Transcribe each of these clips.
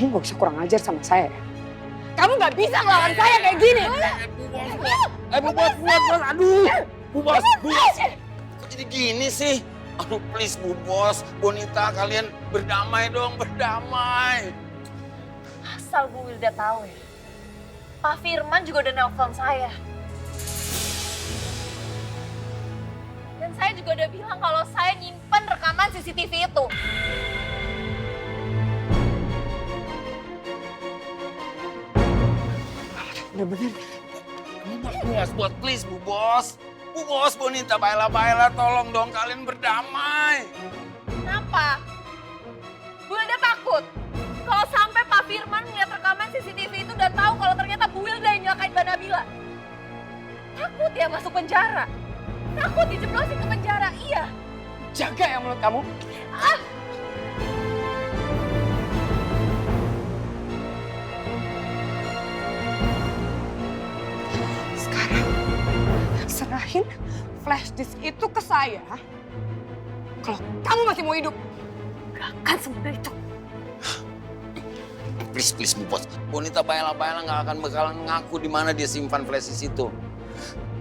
Kamu gak bisa kurang ajar sama saya ya? Kamu gak bisa ngelawan saya kayak gini! Bu Bos, aduh! Bu Bos! Kok jadi gini sih? Aduh please Bu Bos, Bonita kalian berdamai dong, berdamai. Asal Bu Wilda tahu ya, Pak Firman juga udah nelpon saya. Dan saya juga udah bilang kalau saya nyimpen rekaman CCTV itu. Bener-bener. Bu Bos, please Bu Bos. Bu Bos, Bonita, Baila, tolong dong kalian berdamai. Kenapa? Bu Wilda takut kalau sampai Pak Firman melihat rekaman CCTV itu dan tahu kalau ternyata Bu Wilda yang nyelakain Mbak Nabila. Takut ya masuk penjara. Takut dijeblosin ke penjara, iya. Jaga ya mulut kamu. Sekarang serahin flash disk itu ke saya. Kalau kamu masih mau hidup. Gak akan semudah itu. Please Bu Bos. Bonita Baila nggak akan bakalan ngaku di mana dia simpan flash disk itu.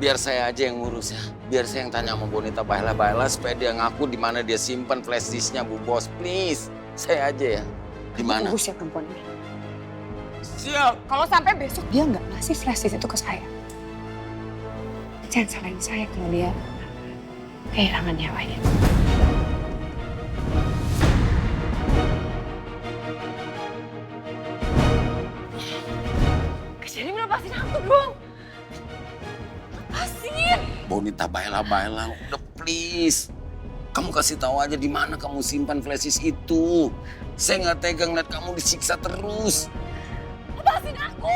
Biar saya aja yang ngurus ya. Biar saya yang tanya sama Bonita Baila supaya dia ngaku di mana dia simpan flash disknya Bu Bos. Please, saya aja ya. Di mana? Tunggu ya perempuan ini. Siap. Kalau sampai besok dia nggak ngasih flash disk itu ke saya. Jangan salahin saya kalau dia kehilangan nyawanya. Jadi lepasin aku dong. Lepasin. Bonita Baila, udah please. Kamu kasih tahu aja di mana kamu simpan flash disk itu. Saya nggak tega ngeliat kamu disiksa terus. Lepasin aku.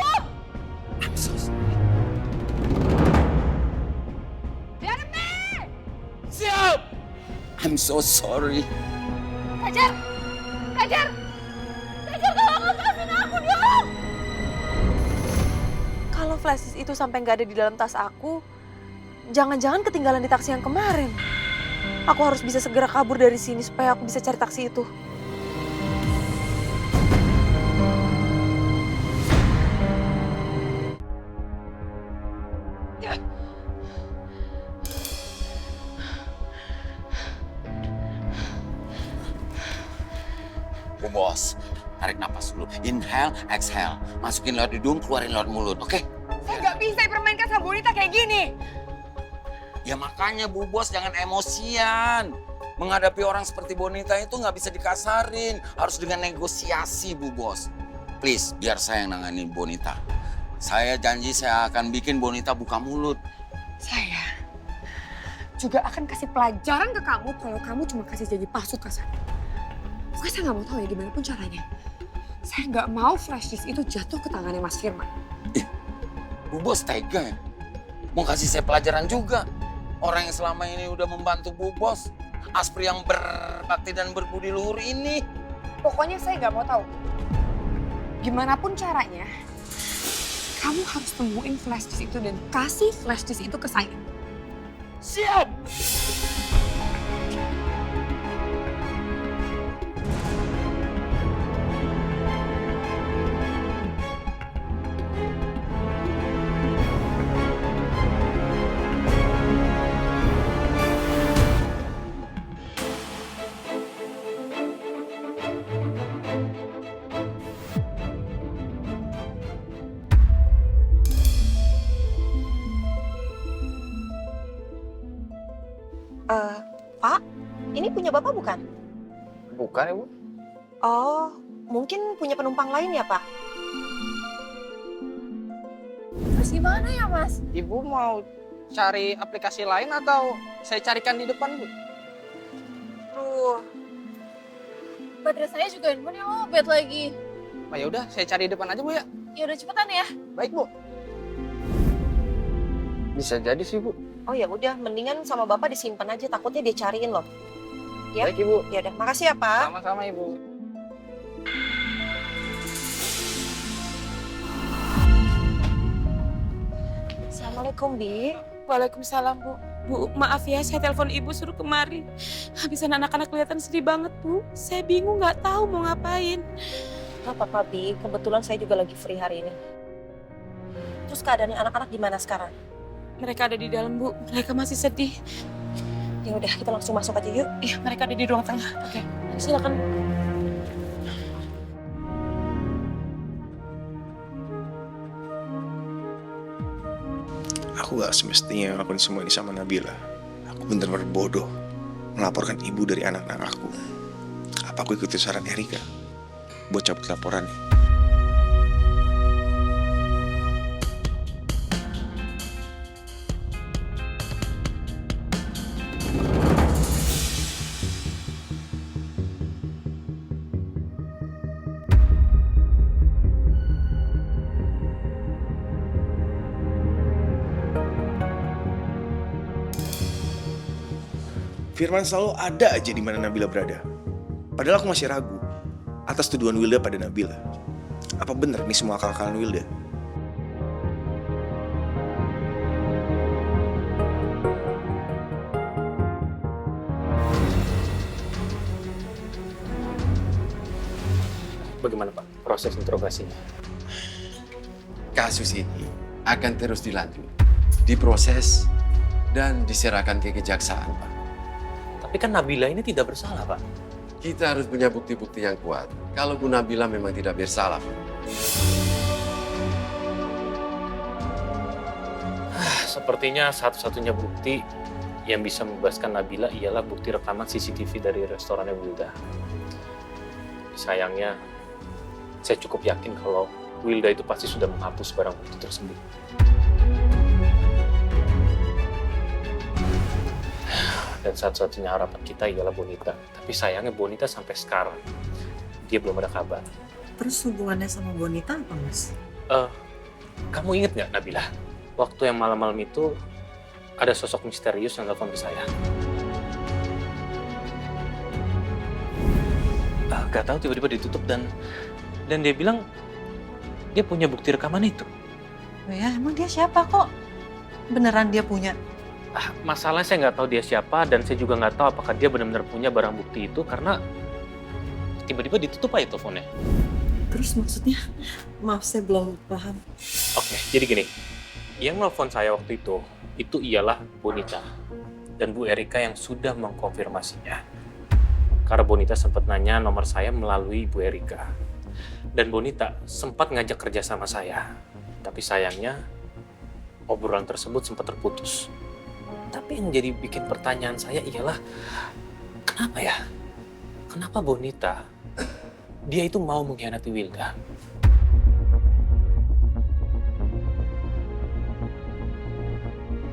I'm so sorry. Jeremy! Siap. I'm so sorry. Kajar. Tolong lepasin aku dong. Kalau flash disk itu sampai nggak ada di dalam tas aku, jangan-jangan ketinggalan di taksi yang kemarin. Aku harus bisa segera kabur dari sini supaya aku bisa cari taksi itu. Bu Bos, tarik napas dulu. Inhale, exhale. Masukin lewat hidung, keluarin lewat mulut, oke? Saya nggak bisa dipermainkan sama Bonita kayak gini. Ya makanya Bu Bos jangan emosian. Menghadapi orang seperti Bonita itu nggak bisa dikasarin. Harus dengan negosiasi Bu Bos. Please, biar saya yang nanganin Bonita. Saya janji saya akan bikin Bonita buka mulut. Saya juga akan kasih pelajaran ke kamu kalau kamu cuma kasih janji palsu ke saya. Pokoknya saya nggak mau tahu ya gimana pun caranya. Saya nggak mau flash disk itu jatuh ke tangannya Mas Firman. Bu Bos tega ya? Mau kasih saya pelajaran juga. Orang yang selama ini udah membantu Bu Bos. Aspri yang berbakti dan berbudi luhur ini. Pokoknya saya nggak mau tahu. Gimana pun caranya, kamu harus temuin flash disk itu dan kasih flash disk itu ke saya. Siap! Pak, ini punya Bapak bukan? Bukan, Ibu. Oh, mungkin punya penumpang lain ya, Pak? Terus gimana ya, Mas? Ibu mau cari aplikasi lain atau saya carikan di depan, Bu? Aduh. Baterai saya juga handphone lowbat lagi. Oh, ya udah, saya cari di depan aja, Bu ya. Ya udah cepetan ya. Baik, Bu. Bisa jadi sih, Bu. Oh ya udah, mendingan sama Bapak disimpan aja, takutnya dia cariin loh. Ya? Baik, Ibu. Ya udah, makasih ya, Pak. Sama-sama, Ibu. Assalamualaikum, Bi. Waalaikumsalam, Bu. Bu, maaf ya, saya telepon Ibu suruh kemari. Habisan anak-anak kelihatan sedih banget, Bu. Saya bingung nggak tahu mau ngapain. Gak apa-apa, Bi. Kebetulan saya juga lagi free hari ini. Terus keadaannya anak-anak gimana sekarang? Mereka ada di dalam, Bu. Mereka masih sedih. Ya udah, kita langsung masuk aja yuk. Iya, mereka ada di ruang tengah. Oke, silakan. Aku gak semestinya ngelakuin semua ini sama Nabila. Aku bener-bener bodoh melaporkan ibu dari anak-anak aku. Apa aku ikutin saran Erika buat cabut laporannya? Firman selalu ada aja di mana Nabila berada. Padahal aku masih ragu atas tuduhan Wilda pada Nabila. Apa benar ini semua akal-akalan Wilda? Bagaimana Pak proses interogasinya? Kasus ini akan terus dilanjut, diproses, dan diserahkan ke kejaksaan, Pak. Tapi kan Nabila ini tidak bersalah, Pak. Kita harus punya bukti-bukti yang kuat. Kalau Bu Nabila memang tidak bersalah, Pak. Sepertinya satu-satunya bukti yang bisa membebaskan Nabila ialah bukti rekaman CCTV dari restorannya Wilda. Sayangnya, saya cukup yakin kalau Wilda itu pasti sudah menghapus barang bukti tersebut. Dan satu-satunya harapan kita ialah Bonita. Tapi sayangnya Bonita sampai sekarang, dia belum ada kabar. Terus hubungannya sama Bonita apa, Mas? Kamu inget nggak, Nabila? Waktu yang malam-malam itu, ada sosok misterius yang telepon ke saya. Gak tahu tiba-tiba ditutup dan dia bilang dia punya bukti rekaman itu. Oh ya, emang dia siapa kok? Beneran dia punya? Masalahnya saya nggak tahu dia siapa dan saya juga nggak tahu apakah dia benar-benar punya barang bukti itu karena tiba-tiba ditutup aja teleponnya. Terus maksudnya? Maaf, saya belum paham. Oke, jadi gini. Yang nelfon saya waktu itu ialah Bonita dan Bu Erika yang sudah mengkonfirmasinya. Karena Bonita sempat nanya nomor saya melalui Bu Erika. Dan Bonita sempat ngajak kerja sama saya. Tapi sayangnya, obrolan tersebut sempat terputus. Tapi yang jadi bikin pertanyaan saya ialah, kenapa ya? Kenapa Bonita, dia itu mau mengkhianati Wilda?